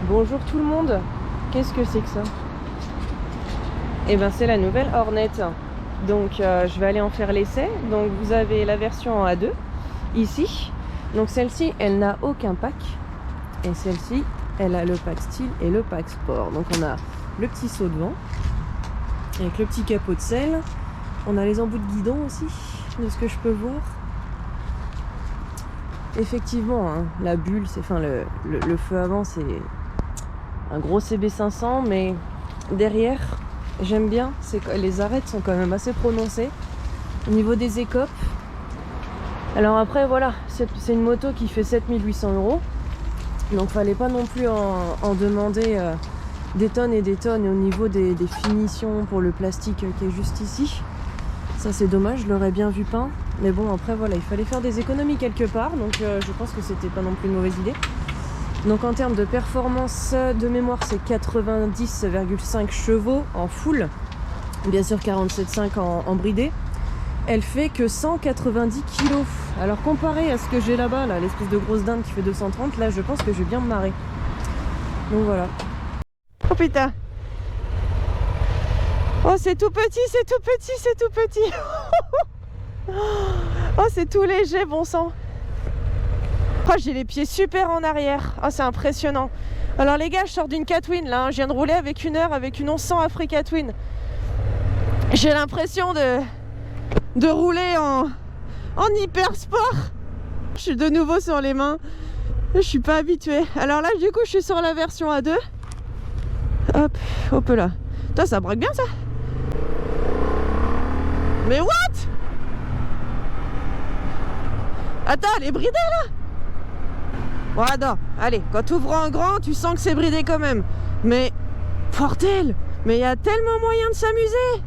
Bonjour tout le monde. Qu'est-ce que c'est que ça? Eh ben c'est la nouvelle Hornet. Donc je vais aller en faire l'essai. Donc vous avez la version en A2 ici. Donc celle-ci elle n'a aucun pack. Et celle-ci elle a le pack style et le pack sport. Donc on a le petit saut de vent avec le petit capot de selle. On a les embouts de guidon aussi, de ce que je peux voir. Effectivement, hein, la bulle, c'est, enfin le feu avant, c'est un gros CB500, mais derrière, j'aime bien, les arêtes sont quand même assez prononcées au niveau des écopes. Alors après, voilà, c'est une moto qui fait 7800 €, donc fallait pas non plus en demander des tonnes et des tonnes. Et au niveau des finitions pour le plastique qui est juste ici, ça c'est dommage, je l'aurais bien vu peint. Mais bon, après voilà, il fallait faire des économies quelque part, donc je pense que c'était pas non plus une mauvaise idée. Donc en termes de performance de mémoire, c'est 90,5 chevaux en full, bien sûr 47,5 en bridé. Elle fait que 190 kg. Alors comparé à ce que j'ai là-bas, là, l'espèce de grosse dinde qui fait 230, là je pense que je vais bien me marrer. Donc voilà. Oh putain! Oh c'est tout petit, c'est tout petit, c'est tout petit! Oh c'est tout léger, bon sang! Oh, j'ai les pieds super en arrière. Oh, c'est impressionnant. Alors les gars, je sors d'une Catwin là, hein. Je viens de rouler avec une heure avec une 1100 Africa Twin. J'ai l'impression de rouler en hyper sport. Je suis de nouveau sur les mains. Je suis pas habituée. Alors là, du coup, je suis sur la version A2. Hop, hop là. Putain, ça braque bien ça. Mais what? Attends, elle est bridée là. Voilà, allez, quand tu ouvres en grand, tu sens que c'est bridé quand même. Mais, bordel, mais il y a tellement moyen de s'amuser.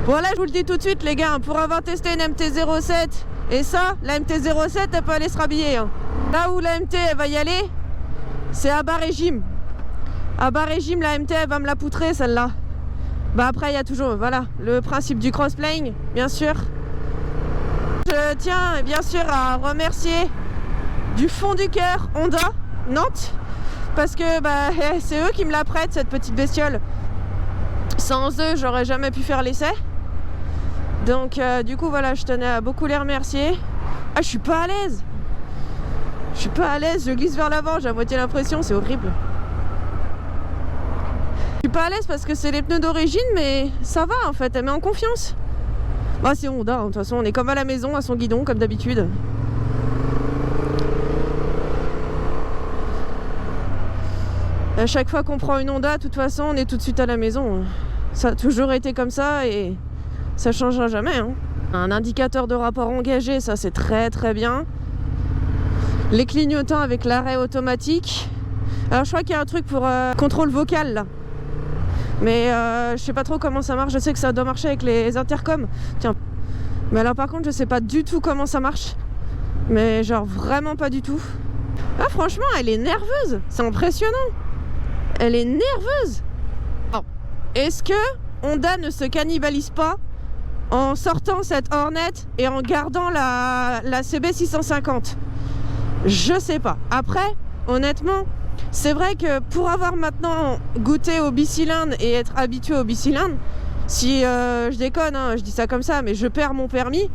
Voilà, je vous le dis tout de suite les gars, pour avoir testé une MT-07, et ça, la MT-07, elle peut aller se rhabiller. Hein. Là où la MT, elle va y aller, c'est à bas régime. À bas régime, la MT, elle va me la poutrer, celle-là. Bah après, il y a toujours, voilà, le principe du crossplane, bien sûr. Je tiens, bien sûr, à remercier du fond du cœur Honda Nantes, parce que bah, c'est eux qui me la prêtent, cette petite bestiole. Sans eux j'aurais jamais pu faire l'essai, donc du coup voilà, je tenais à beaucoup les remercier. Ah, je suis pas à l'aise, je glisse vers l'avant, j'ai à moitié l'impression, c'est horrible. Je suis pas à l'aise parce que c'est les pneus d'origine, mais ça va en fait, elle met en confiance. Bah c'est Honda, hein. De toute façon on est comme à la maison à son guidon comme d'habitude. À chaque fois qu'on prend une Honda, de toute façon, on est tout de suite à la maison. Ça a toujours été comme ça et ça changera jamais. Hein. Un indicateur de rapport engagé, ça c'est très très bien. Les clignotants avec l'arrêt automatique. Alors je crois qu'il y a un truc pour contrôle vocal là. Mais je sais pas trop comment ça marche. Je sais que ça doit marcher avec les intercoms. Tiens. Mais alors par contre, je sais pas du tout comment ça marche. Mais genre vraiment pas du tout. Ah franchement, elle est nerveuse. C'est impressionnant. Elle est nerveuse. Bon. Est-ce que Honda ne se cannibalise pas en sortant cette Hornet et en gardant la CB650? Je sais pas. Après, honnêtement, c'est vrai que pour avoir maintenant goûté au bicylindre et être habitué au bicylindre, si je déconne, hein, je dis ça comme ça, mais je perds mon permis,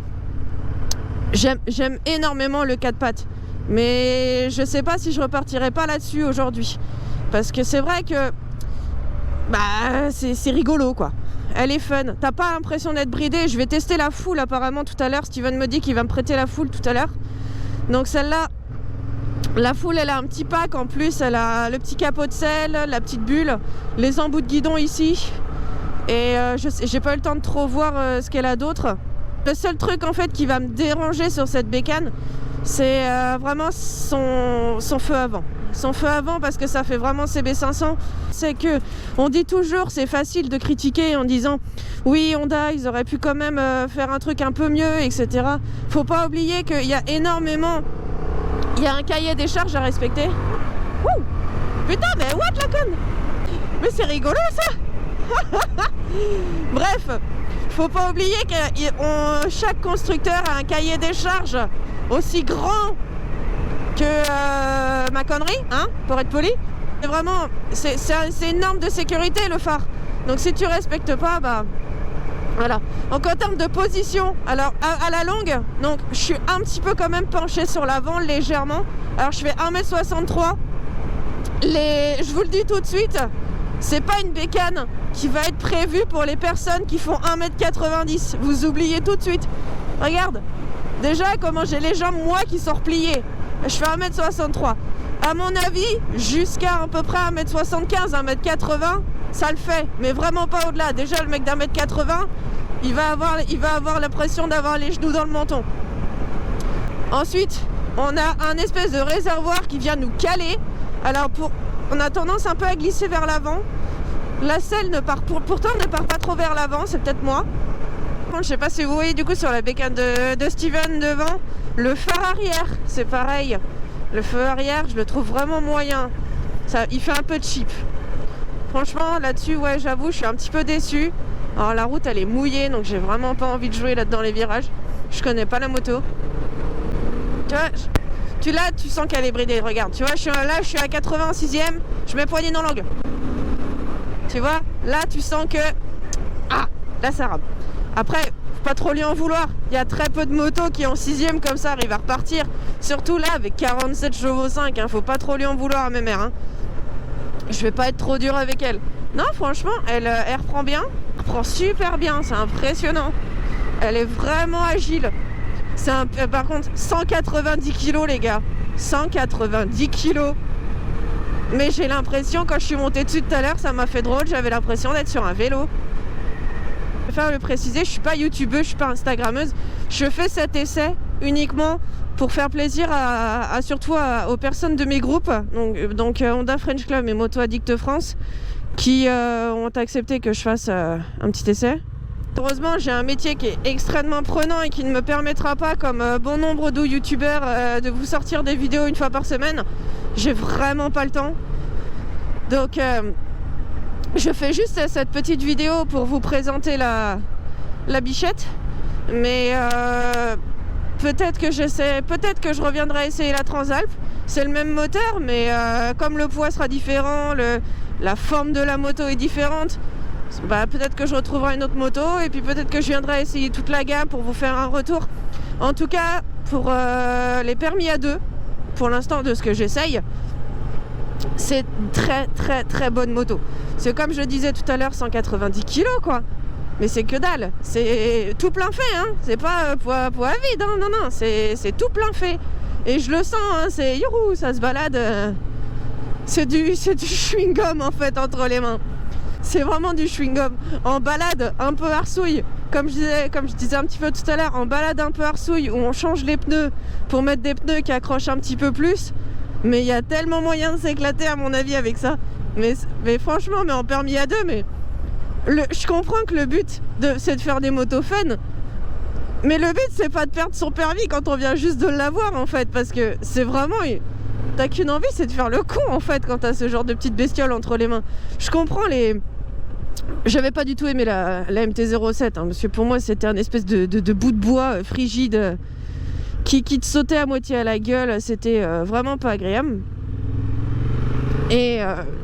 j'aime énormément le 4 pattes. Mais je sais pas si je repartirai pas là-dessus aujourd'hui. Parce que c'est vrai que bah c'est rigolo quoi. Elle est fun. T'as pas l'impression d'être bridé. Je vais tester la foule apparemment tout à l'heure. Steven me dit qu'il va me prêter la foule tout à l'heure. Donc celle-là, la foule elle a un petit pack en plus. Elle a le petit capot de selle, la petite bulle, les embouts de guidon ici. Et j'ai pas eu le temps de trop voir ce qu'elle a d'autre. Le seul truc en fait qui va me déranger sur cette bécane, c'est vraiment son feu avant. Son feu avant, parce que ça fait vraiment CB500. C'est que on dit toujours, c'est facile de critiquer en disant oui Honda ils auraient pu quand même faire un truc un peu mieux, etc. Faut pas oublier qu'il y a énormément, il y a un cahier des charges à respecter. Ouh, putain mais what la conne. Mais c'est rigolo ça. Bref, faut pas oublier que chaque constructeur a un cahier des charges aussi grand que ma connerie, hein, pour être poli. C'est vraiment, c'est une norme de sécurité le phare. Donc si tu respectes pas, bah voilà. Donc en termes de position, alors à la longue, donc je suis un petit peu quand même penchée sur l'avant légèrement. Alors je fais 1m63. Je vous le dis tout de suite, c'est pas une bécane qui va être prévue pour les personnes qui font 1m90. Vous oubliez tout de suite. Regarde, déjà comment j'ai les jambes moi qui sont repliées. Je fais 1m63. À mon avis, jusqu'à à peu près 1m75, 1m80, ça le fait, mais vraiment pas au-delà. Déjà le mec d'1m80, il va avoir l'impression d'avoir les genoux dans le menton. Ensuite, on a un espèce de réservoir qui vient nous caler. Alors on a tendance un peu à glisser vers l'avant. La selle pourtant ne part pas trop vers l'avant, c'est peut-être moi. Je sais pas si vous voyez du coup sur la bécane de Steven devant, le phare arrière, c'est pareil. Le feu arrière, je le trouve vraiment moyen. Il fait un peu cheap. Franchement, là-dessus, ouais, j'avoue, je suis un petit peu déçue. Alors la route, elle est mouillée, donc j'ai vraiment pas envie de jouer là-dedans les virages. Je connais pas la moto. Tu vois, tu sens qu'elle est bridée. Regarde, tu vois, je suis à 86e, je mets poignée dans l'angle. Tu vois, là, tu sens que... Ah, là, ça rame. Après, faut pas trop lui en vouloir. Il y a très peu de motos qui en 6e comme ça arrivent à repartir. Surtout là, avec 47 chevaux 5, hein, faut pas trop lui en vouloir à mes mères. Hein. Je vais pas être trop dur avec elle. Non, franchement, elle reprend bien. Elle reprend super bien, c'est impressionnant. Elle est vraiment agile. Par contre, 190 kilos, les gars. 190 kilos. Mais j'ai l'impression, quand je suis montée dessus tout à l'heure, ça m'a fait drôle. J'avais l'impression d'être sur un vélo. Je préfère le préciser, je suis pas youtubeuse, je suis pas instagrammeuse. Je fais cet essai uniquement pour faire plaisir surtout aux personnes de mes groupes, donc Honda French Club et Moto Addict France, qui ont accepté que je fasse un petit essai. Heureusement, j'ai un métier qui est extrêmement prenant et qui ne me permettra pas, comme bon nombre de youtubeurs, de vous sortir des vidéos une fois par semaine. J'ai vraiment pas le temps. Donc je fais juste cette petite vidéo pour vous présenter la bichette. Mais peut-être que je reviendrai essayer la Transalp. C'est le même moteur, mais comme le poids sera différent, la forme de la moto est différente, bah, peut-être que je retrouverai une autre moto et puis peut-être que je viendrai essayer toute la gamme pour vous faire un retour. En tout cas, pour les permis à 2, pour l'instant de ce que j'essaye, c'est une très très très bonne moto. C'est comme je disais tout à l'heure, 190 kg quoi. Mais c'est que dalle, c'est tout plein fait, hein. C'est pas poids vide, hein. Non, c'est tout plein fait. Et je le sens, hein. C'est youhou, ça se balade. C'est du chewing-gum en fait entre les mains. C'est vraiment du chewing-gum. En balade un peu arsouille, comme je disais un petit peu tout à l'heure, en balade un peu arsouille où on change les pneus pour mettre des pneus qui accrochent un petit peu plus. Mais il y a tellement moyen de s'éclater à mon avis avec ça. Mais franchement, mais en permis à 2, mais... je comprends que le but, c'est de faire des motos fun. Mais le but, c'est pas de perdre son permis quand on vient juste de l'avoir, en fait. Parce que c'est vraiment... T'as qu'une envie, c'est de faire le con, en fait, quand t'as ce genre de petite bestiole entre les mains. Je comprends les... J'avais pas du tout aimé la MT-07, hein, parce que pour moi, c'était un espèce de bout de bois frigide qui te sautait à moitié à la gueule. C'était vraiment pas agréable. Et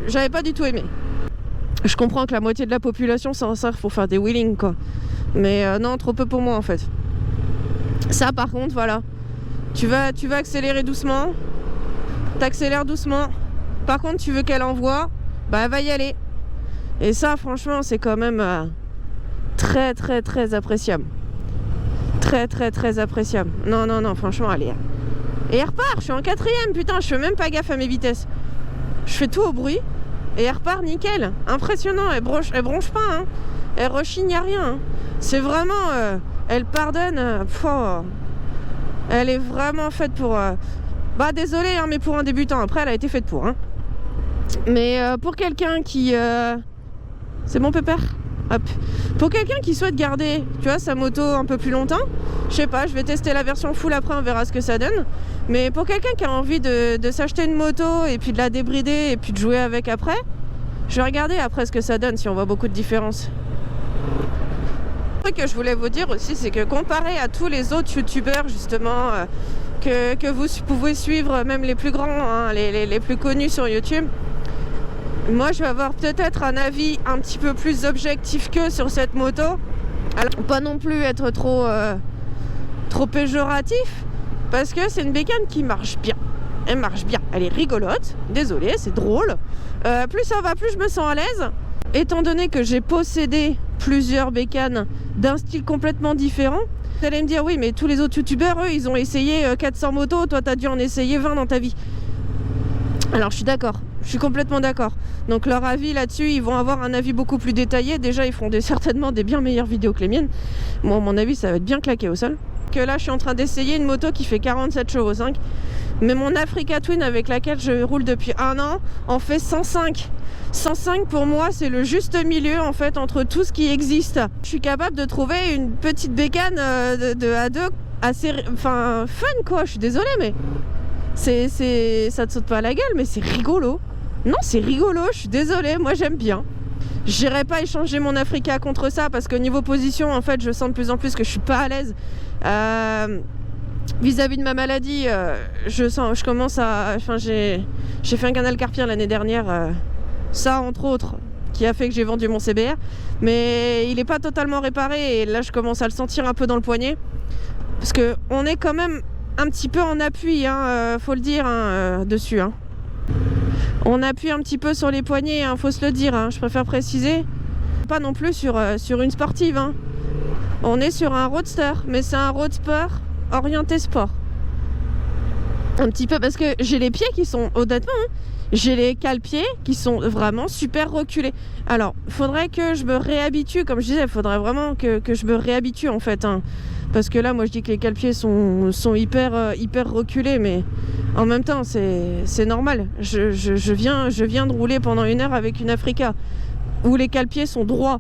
j'avais pas du tout aimé. Je comprends que la moitié de la population s'en sert pour faire des wheelings, quoi. Mais non, trop peu pour moi, en fait. Ça, par contre, voilà. Tu vas accélérer doucement. T'accélères doucement. Par contre, tu veux qu'elle envoie, bah, va y aller. Et ça, franchement, c'est quand même très, très, très appréciable. Très, très, très appréciable. Non, franchement, allez. Et elle repart, je suis en 4ème, putain, je fais même pas gaffe à mes vitesses. Je fais tout au bruit. Et elle repart nickel, impressionnant, elle bronche pas, hein. Elle rechigne à rien, hein. C'est vraiment, elle pardonne, elle est vraiment faite pour, bah désolé, hein, mais pour un débutant, après elle a été faite pour, hein. Mais pour quelqu'un qui, c'est mon pépère, hop. Pour quelqu'un qui souhaite garder, tu vois, sa moto un peu plus longtemps, je sais pas, je vais tester la version full après, on verra ce que ça donne. Mais pour quelqu'un qui a envie de s'acheter une moto et puis de la débrider et puis de jouer avec après, je vais regarder après ce que ça donne, si on voit beaucoup de différences. Un truc que je voulais vous dire aussi, c'est que comparé à tous les autres youtubeurs justement que vous pouvez suivre, même les plus grands, hein, les plus connus sur YouTube. Moi, je vais avoir peut-être un avis un petit peu plus objectif qu'eux sur cette moto. Alors, pas non plus être trop péjoratif, parce que c'est une bécane qui marche bien. Elle marche bien, elle est rigolote, désolée, c'est drôle. Plus ça va, plus je me sens à l'aise. Étant donné que j'ai possédé plusieurs bécanes d'un style complètement différent, vous allez me dire, oui, mais tous les autres youtubeurs, eux, ils ont essayé 400 motos, toi, t'as dû en essayer 20 dans ta vie. Alors, je suis d'accord, je suis complètement d'accord. Donc, leur avis là-dessus, ils vont avoir un avis beaucoup plus détaillé. Déjà, ils font certainement des bien meilleures vidéos que les miennes. Moi, à mon avis, ça va être bien claqué au sol. Que là, je suis en train d'essayer une moto qui fait 47 chevaux 5. Mais mon Africa Twin avec laquelle je roule depuis 1 an en fait 105. 105 pour moi c'est le juste milieu en fait entre tout ce qui existe. Je suis capable de trouver une petite bécane de A2 assez fun quoi, je suis désolée mais ça te saute pas à la gueule mais c'est rigolo. Non c'est rigolo, je suis désolée, moi j'aime bien. J'irai pas échanger mon Africa contre ça parce que niveau position en fait je sens de plus en plus que je suis pas à l'aise. Vis-à-vis de ma maladie, je commence à... Enfin, j'ai fait un canal carpien l'année dernière, ça entre autres, qui a fait que j'ai vendu mon CBR. Mais il n'est pas totalement réparé et là je commence à le sentir un peu dans le poignet. Parce qu'on est quand même un petit peu en appui, hein, faut le dire, hein, dessus. Hein. On appuie un petit peu sur les poignets, hein, faut se le dire, hein, je préfère préciser. Pas non plus sur une sportive. Hein. On est sur un roadster, mais c'est un roadster orienté sport. Un petit peu parce que j'ai les pieds qui sont, honnêtement, hein, j'ai les cale-pieds qui sont vraiment super reculés. Alors, faudrait que je me réhabitue, comme je disais, il faudrait vraiment que je me réhabitue en fait. Hein, parce que là, moi je dis que les cale-pieds sont hyper reculés, mais en même temps, c'est normal. Je viens de rouler pendant 1 heure avec une Africa où les cale-pieds sont droits.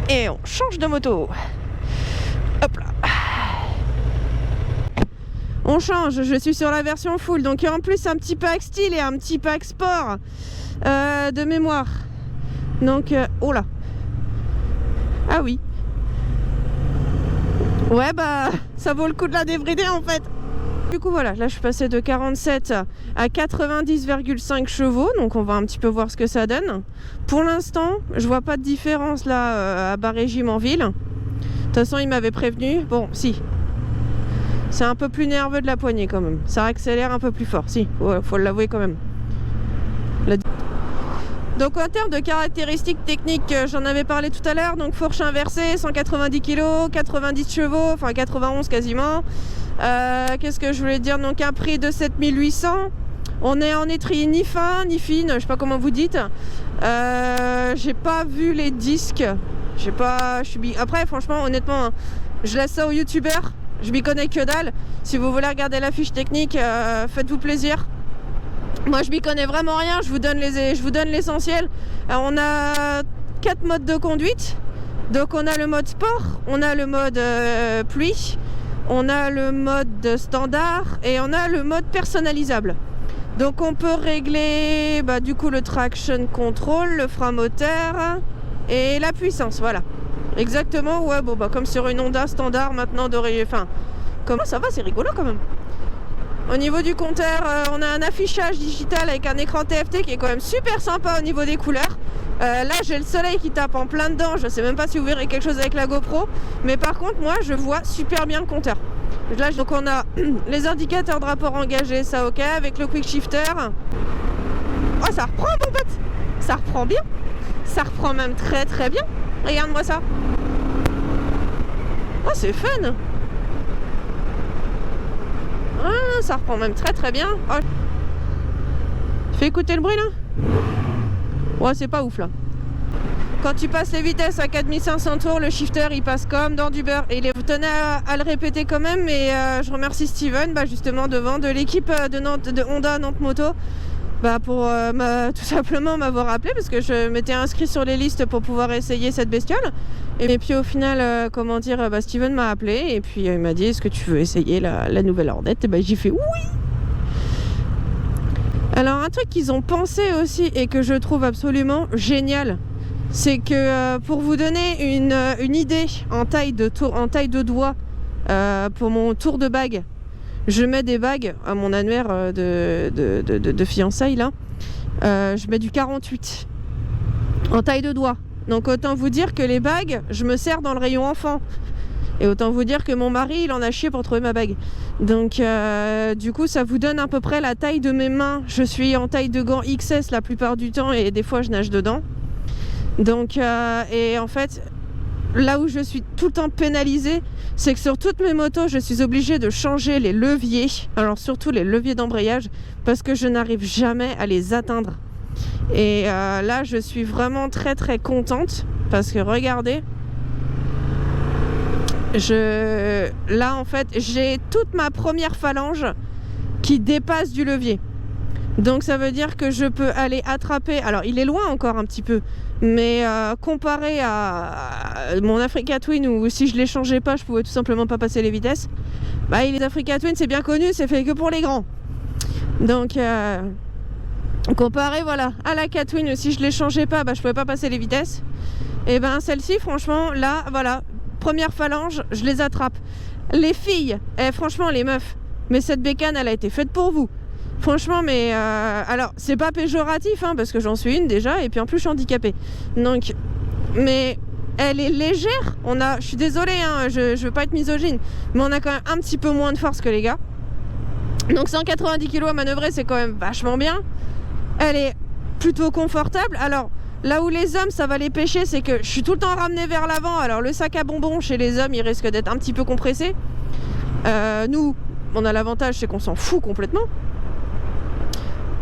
Et on change de moto. Hop là. On change, je suis sur la version full. Donc il y a en plus un petit pack style et un petit pack sport de mémoire. Donc, oh là. Ah oui. Ouais bah, ça vaut le coup de la débrider en fait. Du coup voilà, là je suis passée de 47 à 90,5 chevaux. Donc on va un petit peu voir ce que ça donne. Pour l'instant, je vois pas de différence là à bas régime en ville. De toute façon, il m'avait prévenu. Bon, si. C'est un peu plus nerveux de la poignée quand même. Ça accélère un peu plus fort. Si, faut l'avouer quand même. Donc en termes de caractéristiques techniques, j'en avais parlé tout à l'heure. Donc fourche inversée, 190 kg, 90 chevaux, enfin 91 quasiment. Qu'est-ce que je voulais dire? Donc un prix de 7800. On est en étrier ni fin ni fine, je sais pas comment vous dites. J'ai pas vu les disques. Après franchement honnêtement, je laisse ça aux youtubeurs. Je m'y connais que dalle. Si vous voulez regarder la fiche technique, faites-vous plaisir. Moi je m'y connais vraiment rien, je vous donne l'essentiel. On a 4 modes de conduite. Donc on a le mode sport, on a le mode pluie, on a le mode standard et on a le mode personnalisable. Donc on peut régler du coup le traction control, le frein moteur et la puissance, voilà. Exactement, ouais, bon comme sur une Honda standard maintenant d'oreiller. Enfin, comment ça va, c'est rigolo quand même. Au niveau du compteur, on a un affichage digital avec un écran TFT qui est quand même super sympa au niveau des couleurs. Là, j'ai le soleil qui tape en plein dedans. Je sais même pas si vous verrez quelque chose avec la GoPro, mais par contre, moi, je vois super bien le compteur. Là, donc on a les indicateurs de rapport engagé, ça ok, avec le quick shifter. Oh, ça reprend mon pote. Ça reprend bien. Ça reprend même très très bien. Regarde-moi ça. Oh, c'est fun. Ah, ça reprend même très très bien. Oh. Fais écouter le bruit là. Ouais, c'est pas ouf là. Quand tu passes les vitesses à 4500 tours, le shifter il passe comme dans du beurre. Et vous tenez à le répéter quand même. Mais je remercie Steven, justement de l'équipe de Honda Nantes Moto. Pour tout simplement m'avoir appelé parce que je m'étais inscrit sur les listes pour pouvoir essayer cette bestiole et puis au final Steven m'a appelé et puis il m'a dit est-ce que tu veux essayer la nouvelle Hornet et j'ai fait oui. Alors un truc qu'ils ont pensé aussi et que je trouve absolument génial, c'est que pour vous donner une idée en taille de doigt pour mon tour de bague, je mets des bagues à mon annuaire de fiançailles là. Je mets du 48 en taille de doigt. Donc autant vous dire que les bagues, je me sers dans le rayon enfant. Et autant vous dire que mon mari, il en a chié pour trouver ma bague. Donc du coup, ça vous donne à peu près la taille de mes mains. Je suis en taille de gants XS la plupart du temps et des fois je nage dedans. Donc et en fait, là où je suis tout le temps pénalisée, c'est que sur toutes mes motos, je suis obligée de changer les leviers. Alors surtout les leviers d'embrayage, parce que je n'arrive jamais à les atteindre. Et là, je suis vraiment très très contente parce que regardez, là en fait, j'ai toute ma première phalange qui dépasse du levier. Donc ça veut dire que je peux aller attraper. Alors il est loin encore un petit peu, mais comparé à mon Africa Twin où si je les changeais pas, je pouvais tout simplement pas passer les vitesses. Bah les Africa Twin, c'est bien connu, c'est fait que pour les grands. Donc comparé voilà à la Catwin, si je les changeais pas, bah je pouvais pas passer les vitesses. Et ben celle-ci, franchement, là, voilà, première phalange, je les attrape. Les filles, franchement, les meufs, mais cette bécane, elle a été faite pour vous. Franchement, mais alors c'est pas péjoratif, hein, parce que j'en suis une déjà, et puis en plus je suis handicapée. Donc, mais elle est légère. Je suis désolée, hein, je veux pas être misogyne, mais on a quand même un petit peu moins de force que les gars. Donc 190 kg à manœuvrer, c'est quand même vachement bien. Elle est plutôt confortable. Alors là où les hommes ça va les pêcher, c'est que je suis tout le temps ramenée vers l'avant. Alors le sac à bonbons chez les hommes, il risque d'être un petit peu compressé. Nous, on a l'avantage, c'est qu'on s'en fout complètement.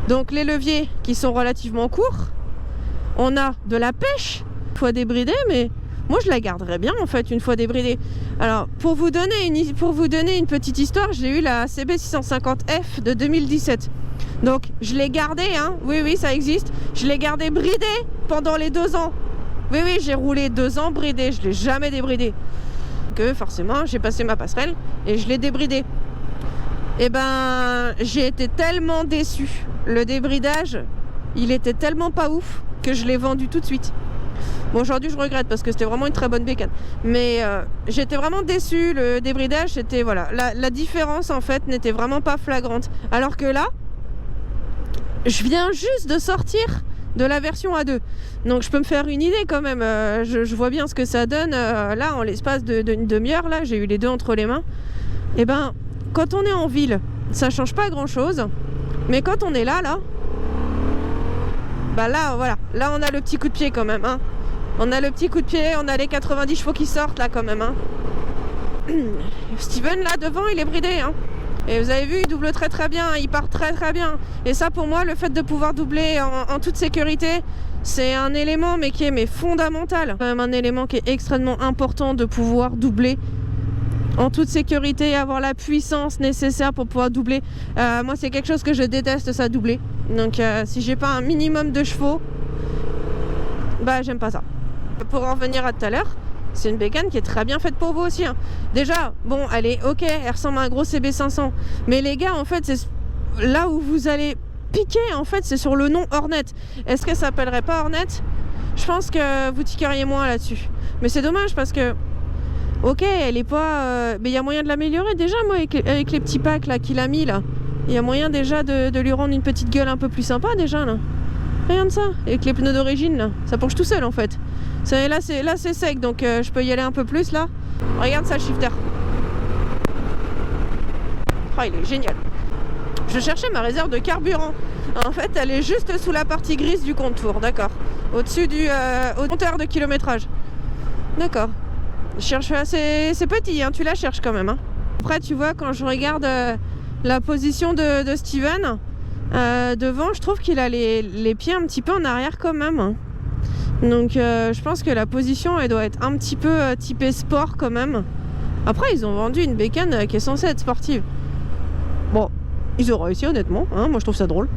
Donc les leviers qui sont relativement courts. On a de la pêche une fois débridée, mais moi je la garderais bien en fait une fois débridée. Alors pour vous donner une petite histoire, j'ai eu la CB650F de 2017. Donc je l'ai gardée, hein. Oui ça existe. Je l'ai gardée bridée pendant les 2 ans. Oui j'ai roulé 2 ans bridée, je l'ai jamais débridée. Que forcément j'ai passé ma passerelle et je l'ai débridée. Et ben j'ai été tellement déçue. Le débridage, il était tellement pas ouf que je l'ai vendu tout de suite. Bon, aujourd'hui je regrette parce que c'était vraiment une très bonne bécane. Mais j'étais vraiment déçue. Le débridage, c'était voilà, la différence en fait n'était vraiment pas flagrante. Alors que là, je viens juste de sortir de la version A2. Donc je peux me faire une idée quand même. Je vois bien ce que ça donne. Là, en l'espace d'une demi-heure, là, j'ai eu les deux entre les mains. Et ben, quand on est en ville, ça change pas grand-chose. Mais quand on est là, bah là, voilà. Là, on a le petit coup de pied quand même, hein. On a le petit coup de pied, on a les 90 chevaux qui sortent là quand même, hein. Steven, là, devant, il est bridé, hein. Et vous avez vu, il double très très bien, il part très très bien. Et ça, pour moi, le fait de pouvoir doubler en toute sécurité, c'est un élément mais qui est fondamental. Quand même un élément qui est extrêmement important de pouvoir doubler en toute sécurité, avoir la puissance nécessaire pour pouvoir doubler. Moi, c'est quelque chose que je déteste, ça, doubler. Donc, si j'ai pas un minimum de chevaux, bah, j'aime pas ça. Pour en revenir à tout à l'heure, c'est une bécane qui est très bien faite pour vous aussi, hein. Déjà, bon, elle est ok, elle ressemble à un gros CB500. Mais les gars, en fait, c'est là où vous allez piquer, en fait, c'est sur le nom Hornet. Est-ce qu'elle s'appellerait pas Hornet? Je pense que vous tiqueriez moins là-dessus. Mais c'est dommage parce que ok, elle est pas... mais il y a moyen de l'améliorer déjà, moi, avec les petits packs là qu'il a mis là. Il y a moyen déjà de lui rendre une petite gueule un peu plus sympa déjà là. Rien de ça. Avec les pneus d'origine là. Ça penche tout seul en fait. Là c'est sec, donc je peux y aller un peu plus là. Regarde ça, le shifter. Oh, il est génial. Je cherchais ma réserve de carburant. En fait, elle est juste sous la partie grise du contour, d'accord. Au-dessus du au compteur de kilométrage. D'accord. Je cherche, c'est petit, hein, tu la cherches quand même, hein. Après, tu vois, quand je regarde la position de Steven devant, je trouve qu'il a les pieds un petit peu en arrière quand même, hein. Donc je pense que la position, elle doit être un petit peu typée sport quand même. Après, ils ont vendu une bécane qui est censée être sportive. Bon, ils ont réussi honnêtement, hein, moi je trouve ça drôle.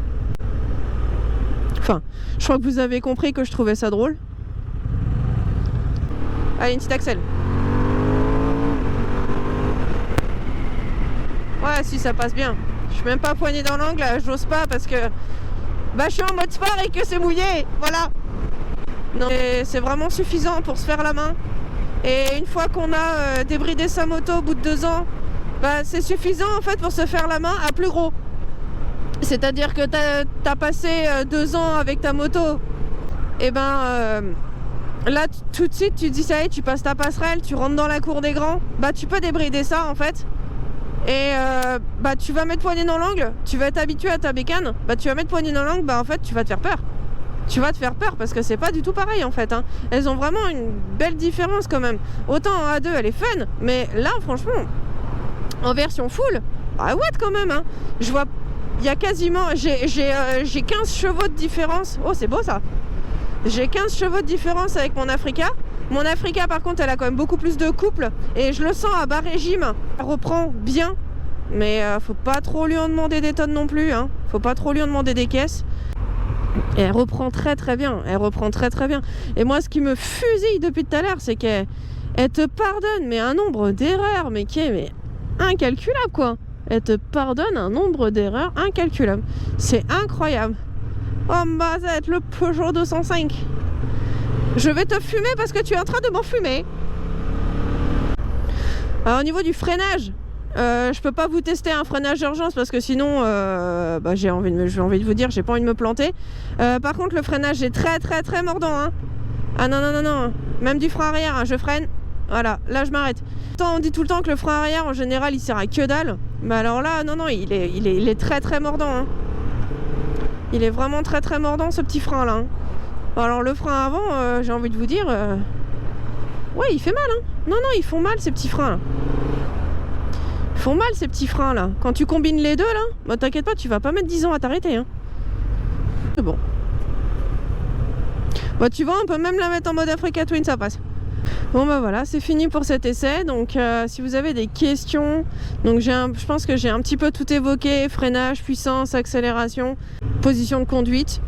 Enfin, je crois que vous avez compris que je trouvais ça drôle. Allez, une petite accel. Ouais, si ça passe bien. Je suis même pas poignée dans l'angle, j'ose pas parce que bah je suis en mode sport et que c'est mouillé, voilà. Non, c'est vraiment suffisant pour se faire la main. Et une fois qu'on a débridé sa moto au bout de 2 ans, bah, c'est suffisant en fait pour se faire la main à plus gros. C'est-à-dire que t'as passé 2 ans avec ta moto, et ben là tout de suite tu te dis ça y est, tu passes ta passerelle, tu rentres dans la cour des grands, bah tu peux débrider ça en fait. Et bah tu vas mettre poignée dans l'angle, tu vas être habitué à ta bécane, bah tu vas mettre poignée dans l'angle, bah en fait tu vas te faire peur. Tu vas te faire peur parce que c'est pas du tout pareil en fait, hein. Elles ont vraiment une belle différence quand même. Autant en A2 elle est fun, mais là franchement, en version full, bah ouais quand même, hein. Je vois, il y a quasiment, j'ai 15 chevaux de différence. Oh c'est beau ça. J'ai 15 chevaux de différence avec mon Africa. Mon Africa par contre elle a quand même beaucoup plus de couple et je le sens à bas régime. Elle reprend bien, mais faut pas trop lui en demander des tonnes non plus, hein. Faut pas trop lui en demander des caisses. Et elle reprend très très bien, elle reprend très très bien. Et moi ce qui me fusille depuis tout à l'heure, c'est qu'elle te pardonne mais un nombre d'erreurs mais qui est incalculable quoi. Elle te pardonne un nombre d'erreurs incalculable. C'est incroyable. Oh bah ça va être le Peugeot 205. Je vais te fumer parce que tu es en train de m'en fumer. Alors au niveau du freinage, je peux pas vous tester un freinage d'urgence parce que sinon bah, j'ai envie de vous dire, j'ai pas envie de me planter. Par contre le freinage est très très très mordant, hein. Ah non non non non, même du frein arrière, hein, je freine. Voilà, là je m'arrête. On dit tout le temps que le frein arrière en général il sert à que dalle. Mais alors là non non, il est très très mordant, hein. Il est vraiment très très mordant ce petit frein là, hein. Alors le frein avant, j'ai envie de vous dire, ouais il fait mal, hein. Non non, ils font mal ces petits freins là. Ils font mal ces petits freins là. Quand tu combines les deux là, bah t'inquiète pas, tu vas pas mettre 10 ans à t'arrêter, hein. C'est bon. Bah tu vois, on peut même la mettre en mode Africa Twin, ça passe. Bon bah voilà, c'est fini pour cet essai. Donc si vous avez des questions, donc je pense que j'ai un petit peu tout évoqué: freinage, puissance, accélération, position de conduite.